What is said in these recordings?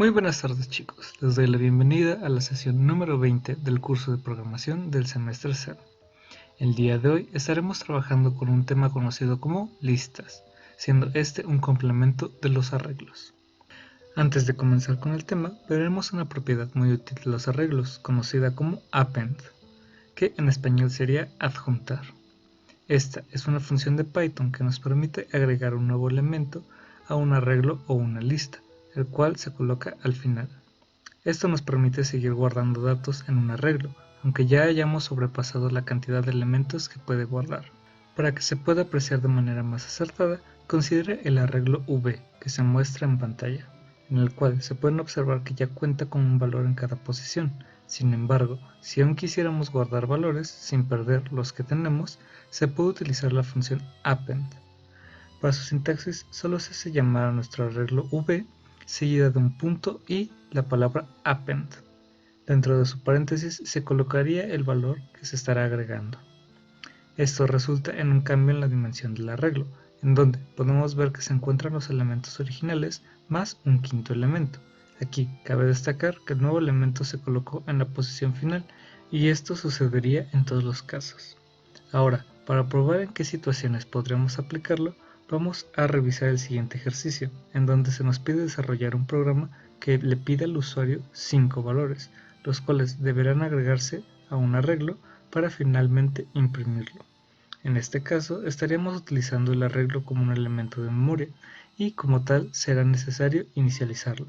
Muy buenas tardes chicos, les doy la bienvenida a la sesión número 20 del curso de programación del semestre 0. El día de hoy estaremos trabajando con un tema conocido como listas, siendo este un complemento de los arreglos. Antes de comenzar con el tema, veremos una propiedad muy útil de los arreglos, conocida como append, que en español sería adjuntar. Esta es una función de Python que nos permite agregar un nuevo elemento a un arreglo o una lista, el cual se coloca al final. Esto nos permite seguir guardando datos en un arreglo, aunque ya hayamos sobrepasado la cantidad de elementos que puede guardar. Para que se pueda apreciar de manera más acertada, considere el arreglo V que se muestra en pantalla, en el cual se pueden observar que ya cuenta con un valor en cada posición. Sin embargo, si aún quisiéramos guardar valores sin perder los que tenemos, se puede utilizar la función append. Para su sintaxis solo se hace llamar a nuestro arreglo V seguida de un punto y la palabra append. Dentro de su paréntesis se colocaría el valor que se estará agregando. Esto resulta en un cambio en la dimensión del arreglo, en donde podemos ver que se encuentran los elementos originales más un quinto elemento. Aquí cabe destacar que el nuevo elemento se colocó en la posición final y esto sucedería en todos los casos. Ahora, para probar en qué situaciones podremos aplicarlo, vamos a revisar el siguiente ejercicio, en donde se nos pide desarrollar un programa que le pide al usuario 5 valores, los cuales deberán agregarse a un arreglo para finalmente imprimirlo. En este caso, estaríamos utilizando el arreglo como un elemento de memoria y como tal será necesario inicializarlo.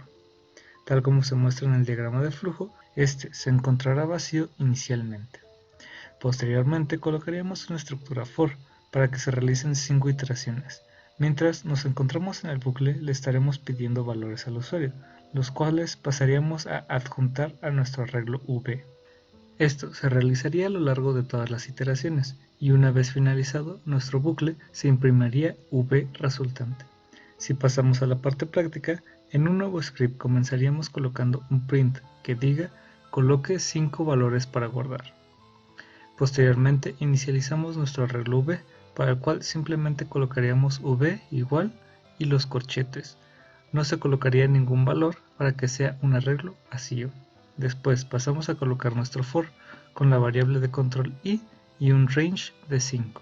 Tal como se muestra en el diagrama de flujo, este se encontrará vacío inicialmente. Posteriormente colocaríamos una estructura for para que se realicen 5 iteraciones. Mientras nos encontramos en el bucle, le estaremos pidiendo valores al usuario, los cuales pasaríamos a adjuntar a nuestro arreglo V. Esto se realizaría a lo largo de todas las iteraciones y una vez finalizado nuestro bucle se imprimiría V resultante. Si pasamos a la parte práctica, en un nuevo script comenzaríamos colocando un print que diga coloque 5 valores para guardar. Posteriormente inicializamos nuestro arreglo V, para el cual simplemente colocaríamos V igual y los corchetes. No se colocaría ningún valor para que sea un arreglo vacío. Después pasamos a colocar nuestro for con la variable de control i y un range de 5.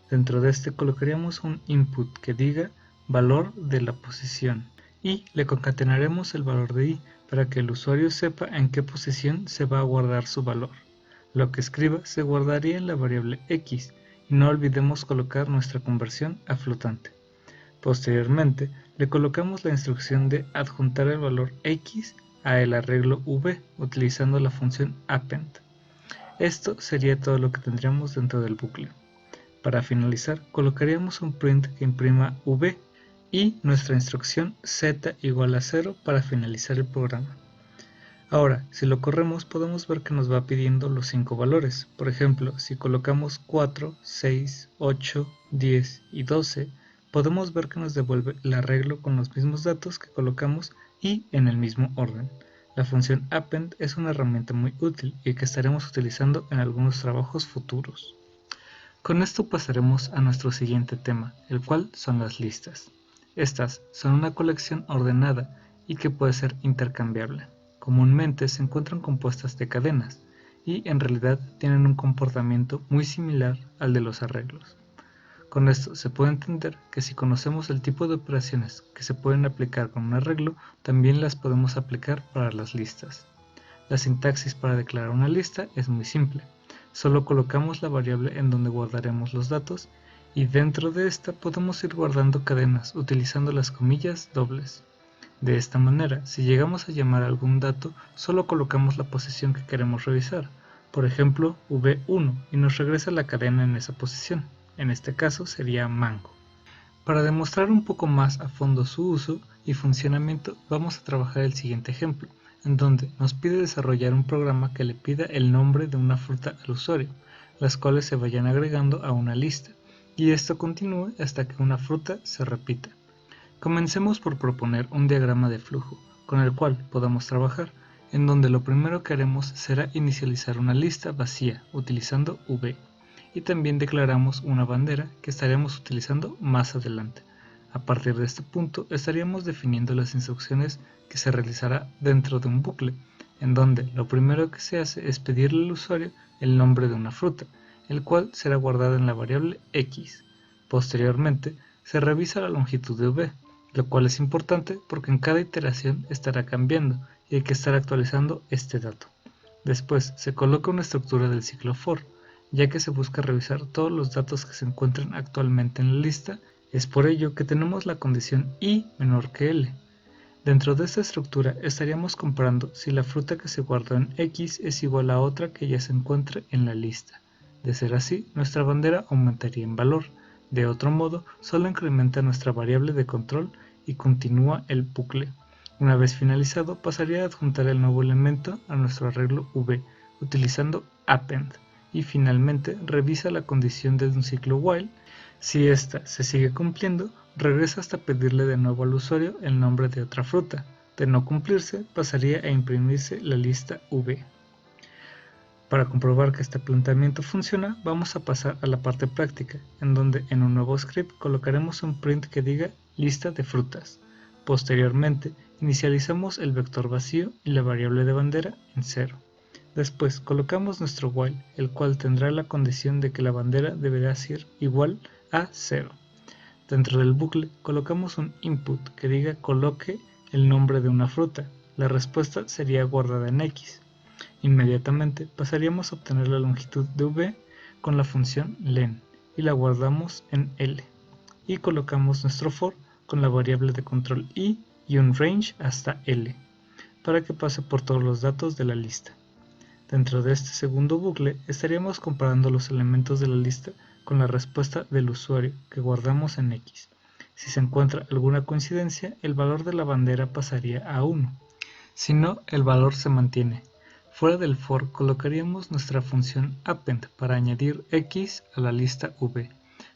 Dentro de este colocaríamos un input que diga valor de la posición y le concatenaremos el valor de i para que el usuario sepa en qué posición se va a guardar su valor. Lo que escriba se guardaría en la variable x y no olvidemos colocar nuestra conversión a flotante. Posteriormente, le colocamos la instrucción de adjuntar el valor x a el arreglo v utilizando la función append. Esto sería todo lo que tendríamos dentro del bucle. Para finalizar, colocaríamos un print que imprima v y nuestra instrucción z igual a 0 para finalizar el programa. Ahora, si lo corremos podemos ver que nos va pidiendo los 5 valores. Por ejemplo, si colocamos 4, 6, 8, 10 y 12, podemos ver que nos devuelve el arreglo con los mismos datos que colocamos y en el mismo orden. La función append es una herramienta muy útil y que estaremos utilizando en algunos trabajos futuros. Con esto pasaremos a nuestro siguiente tema, el cual son las listas. Estas son una colección ordenada y que puede ser intercambiable. Comúnmente se encuentran compuestas de cadenas y en realidad tienen un comportamiento muy similar al de los arreglos. Con esto se puede entender que si conocemos el tipo de operaciones que se pueden aplicar con un arreglo, también las podemos aplicar para las listas. La sintaxis para declarar una lista es muy simple. Solo colocamos la variable en donde guardaremos los datos y dentro de esta podemos ir guardando cadenas utilizando las comillas dobles. De esta manera, si llegamos a llamar a algún dato, solo colocamos la posición que queremos revisar, por ejemplo v1, y nos regresa la cadena en esa posición, en este caso sería mango. Para demostrar un poco más a fondo su uso y funcionamiento, vamos a trabajar el siguiente ejemplo, en donde nos pide desarrollar un programa que le pida el nombre de una fruta al usuario, las cuales se vayan agregando a una lista, y esto continúe hasta que una fruta se repita. Comencemos por proponer un diagrama de flujo, con el cual podamos trabajar, en donde lo primero que haremos será inicializar una lista vacía utilizando v, y también declaramos una bandera que estaremos utilizando más adelante. A partir de este punto estaríamos definiendo las instrucciones que se realizará dentro de un bucle, en donde lo primero que se hace es pedirle al usuario el nombre de una fruta, el cual será guardado en la variable x. Posteriormente, se revisa la longitud de v, lo cual es importante porque en cada iteración estará cambiando y hay que estar actualizando este dato. Después se coloca una estructura del ciclo for, ya que se busca revisar todos los datos que se encuentran actualmente en la lista. Es por ello que tenemos la condición i menor que l. Dentro de esta estructura estaríamos comparando si la fruta que se guardó en x es igual a otra que ya se encuentre en la lista. De ser así, nuestra bandera aumentaría en valor. De otro modo, solo incrementa nuestra variable de control y continúa el bucle. Una vez finalizado, pasaría a adjuntar el nuevo elemento a nuestro arreglo v, utilizando append, y finalmente revisa la condición de un ciclo while. Si ésta se sigue cumpliendo, regresa hasta pedirle de nuevo al usuario el nombre de otra fruta. De no cumplirse, pasaría a imprimirse la lista v. Para comprobar que este planteamiento funciona, vamos a pasar a la parte práctica, en donde en un nuevo script colocaremos un print que diga lista de frutas. Posteriormente, inicializamos el vector vacío y la variable de bandera en 0. Después colocamos nuestro while, el cual tendrá la condición de que la bandera deberá ser igual a 0. Dentro del bucle colocamos un input que diga coloque el nombre de una fruta. La respuesta sería guardada en x. Inmediatamente pasaríamos a obtener la longitud de v con la función len y la guardamos en L. Y colocamos nuestro for con la variable de control i y un range hasta L, para que pase por todos los datos de la lista. Dentro de este segundo bucle estaríamos comparando los elementos de la lista con la respuesta del usuario que guardamos en x. Si se encuentra alguna coincidencia, el valor de la bandera pasaría a 1. Si no, el valor se mantiene. Fuera del for colocaríamos nuestra función append para añadir x a la lista v.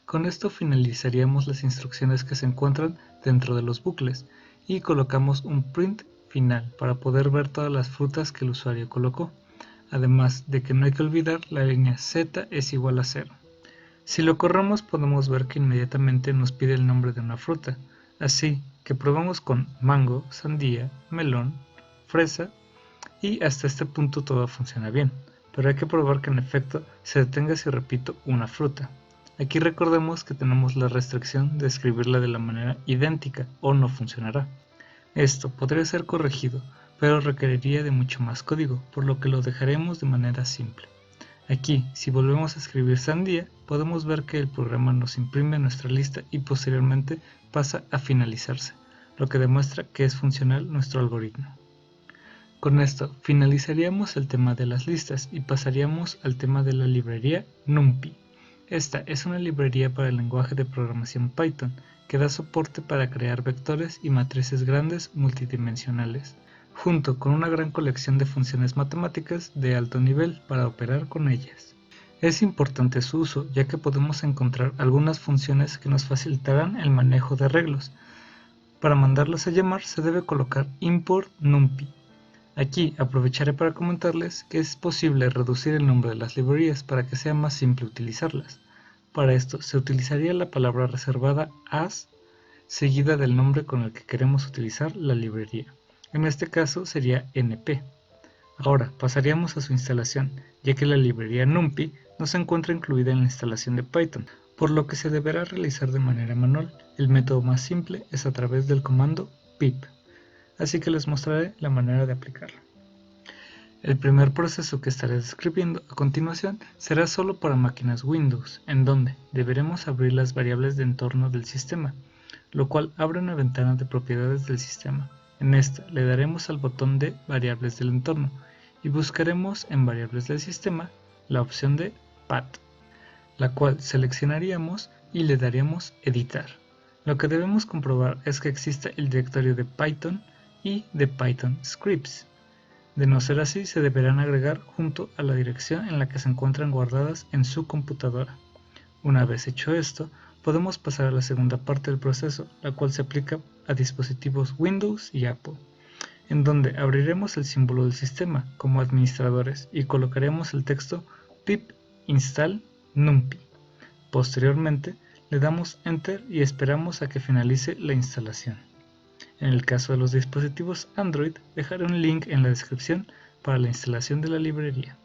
Con esto finalizaríamos las instrucciones que se encuentran dentro de los bucles y colocamos un print final para poder ver todas las frutas que el usuario colocó. Además de que no hay que olvidar la línea z es igual a 0. Si lo corremos podemos ver que inmediatamente nos pide el nombre de una fruta, así que probamos con mango, sandía, melón, fresa y hasta este punto todo funciona bien, pero hay que probar que en efecto se detenga si repito una fruta. Aquí recordemos que tenemos la restricción de escribirla de la manera idéntica o no funcionará. Esto podría ser corregido, pero requeriría de mucho más código, por lo que lo dejaremos de manera simple. Aquí, si volvemos a escribir sandía, podemos ver que el programa nos imprime nuestra lista y posteriormente pasa a finalizarse, lo que demuestra que es funcional nuestro algoritmo. Con esto finalizaríamos el tema de las listas y pasaríamos al tema de la librería NumPy. Esta es una librería para el lenguaje de programación Python que da soporte para crear vectores y matrices grandes multidimensionales, junto con una gran colección de funciones matemáticas de alto nivel para operar con ellas. Es importante su uso ya que podemos encontrar algunas funciones que nos facilitarán el manejo de arreglos. Para mandarlas a llamar se debe colocar import NumPy. Aquí aprovecharé para comentarles que es posible reducir el nombre de las librerías para que sea más simple utilizarlas. Para esto se utilizaría la palabra reservada as seguida del nombre con el que queremos utilizar la librería. En este caso sería np. Ahora pasaríamos a su instalación, ya que la librería NumPy no se encuentra incluida en la instalación de Python, por lo que se deberá realizar de manera manual. El método más simple es a través del comando pip. Así que les mostraré la manera de aplicarlo. El primer proceso que estaré describiendo a continuación será solo para máquinas Windows, en donde deberemos abrir las variables de entorno del sistema, lo cual abre una ventana de propiedades del sistema. En esta le daremos al botón de variables del entorno y buscaremos en variables del sistema la opción de path, la cual seleccionaríamos y le daríamos editar. Lo que debemos comprobar es que exista el directorio de Python y de Python Scripts. De no ser así, se deberán agregar junto a la dirección en la que se encuentran guardadas en su computadora. Una vez hecho esto, podemos pasar a la segunda parte del proceso, la cual se aplica a dispositivos Windows y Apple, en donde abriremos el símbolo del sistema como administradores y colocaremos el texto pip install numpy. Posteriormente, le damos Enter y esperamos a que finalice la instalación. En el caso de los dispositivos Android, dejaré un link en la descripción para la instalación de la librería.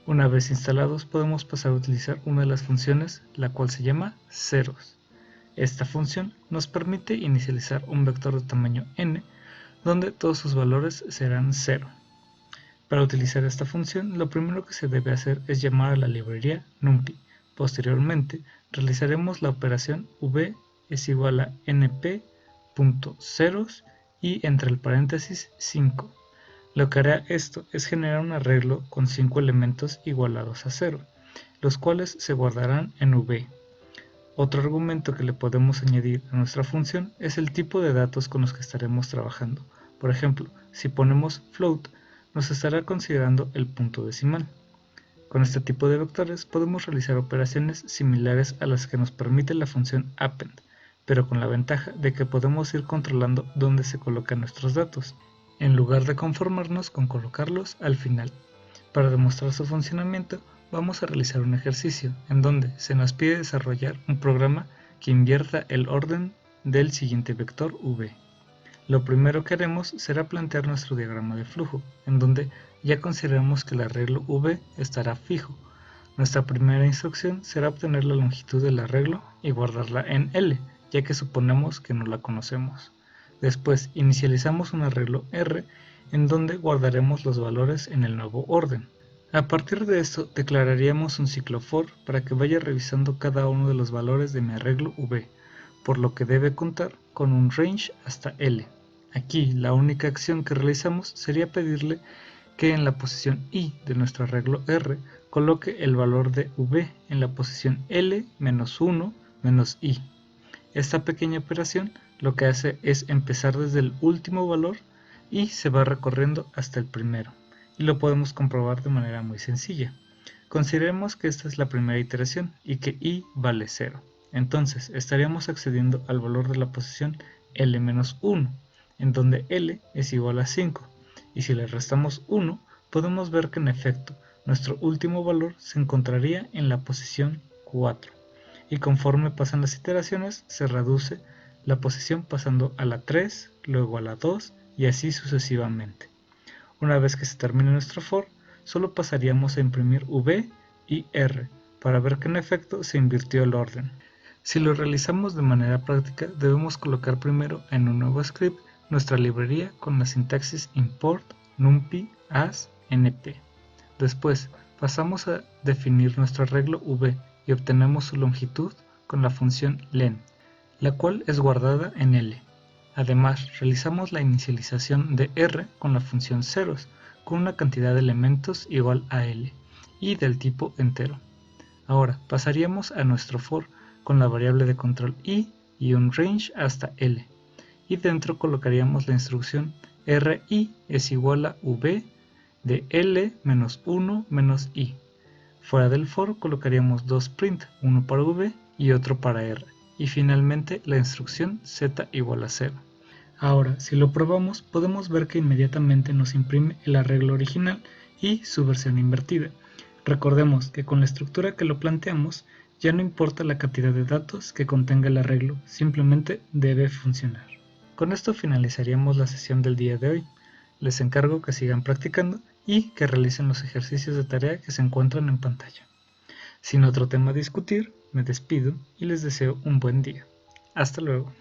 Una vez instalados, podemos pasar a utilizar una de las funciones, la cual se llama ceros. Esta función nos permite inicializar un vector de tamaño n, donde todos sus valores serán 0. Para utilizar esta función, lo primero que se debe hacer es llamar a la librería NumPy. Posteriormente, realizaremos la operación v es igual a np.ceros y entre el paréntesis 5. Lo que hará esto es generar un arreglo con 5 elementos igualados a 0, los cuales se guardarán en v. Otro argumento que le podemos añadir a nuestra función es el tipo de datos con los que estaremos trabajando. Por ejemplo, si ponemos float, nos estará considerando el punto decimal. Con este tipo de vectores podemos realizar operaciones similares a las que nos permite la función append, pero con la ventaja de que podemos ir controlando dónde se colocan nuestros datos, en lugar de conformarnos con colocarlos al final. Para demostrar su funcionamiento, vamos a realizar un ejercicio en donde se nos pide desarrollar un programa que invierta el orden del siguiente vector v. Lo primero que haremos será plantear nuestro diagrama de flujo, en donde ya consideramos que el arreglo v estará fijo. Nuestra primera instrucción será obtener la longitud del arreglo y guardarla en L, ya que suponemos que no la conocemos. Después inicializamos un arreglo R, en donde guardaremos los valores en el nuevo orden. A partir de esto declararíamos un ciclo for para que vaya revisando cada uno de los valores de mi arreglo v, por lo que debe contar con un range hasta L. Aquí la única acción que realizamos sería pedirle que en la posición i de nuestro arreglo R coloque el valor de v en la posición L menos 1 menos i. Esta pequeña operación lo que hace es empezar desde el último valor y se va recorriendo hasta el primero. Y lo podemos comprobar de manera muy sencilla. Consideremos que esta es la primera iteración y que i vale 0. Entonces estaríamos accediendo al valor de la posición L-1, en donde L es igual a 5. Y si le restamos 1, podemos ver que en efecto nuestro último valor se encontraría en la posición 4. Y conforme pasan las iteraciones se reduce la posición pasando a la 3, luego a la 2 y así sucesivamente. Una vez que se termine nuestro for, solo pasaríamos a imprimir v y r para ver que en efecto se invirtió el orden. Si lo realizamos de manera práctica, debemos colocar primero en un nuevo script nuestra librería con la sintaxis import numpy as np. Después pasamos a definir nuestro arreglo v y obtenemos su longitud con la función len, la cual es guardada en L. Además, realizamos la inicialización de R con la función ceros, con una cantidad de elementos igual a L, y del tipo entero. Ahora, pasaríamos a nuestro for con la variable de control i y un range hasta L, y dentro colocaríamos la instrucción ri es igual a v de L menos 1 menos i. Fuera del for colocaríamos dos print, uno para v y otro para r. Y finalmente la instrucción z igual a 0. Ahora, si lo probamos, podemos ver que inmediatamente nos imprime el arreglo original y su versión invertida. Recordemos que con la estructura que lo planteamos, ya no importa la cantidad de datos que contenga el arreglo, simplemente debe funcionar. Con esto finalizaríamos la sesión del día de hoy. Les encargo que sigan practicando y que realicen los ejercicios de tarea que se encuentran en pantalla. Sin otro tema a discutir, me despido y les deseo un buen día. Hasta luego.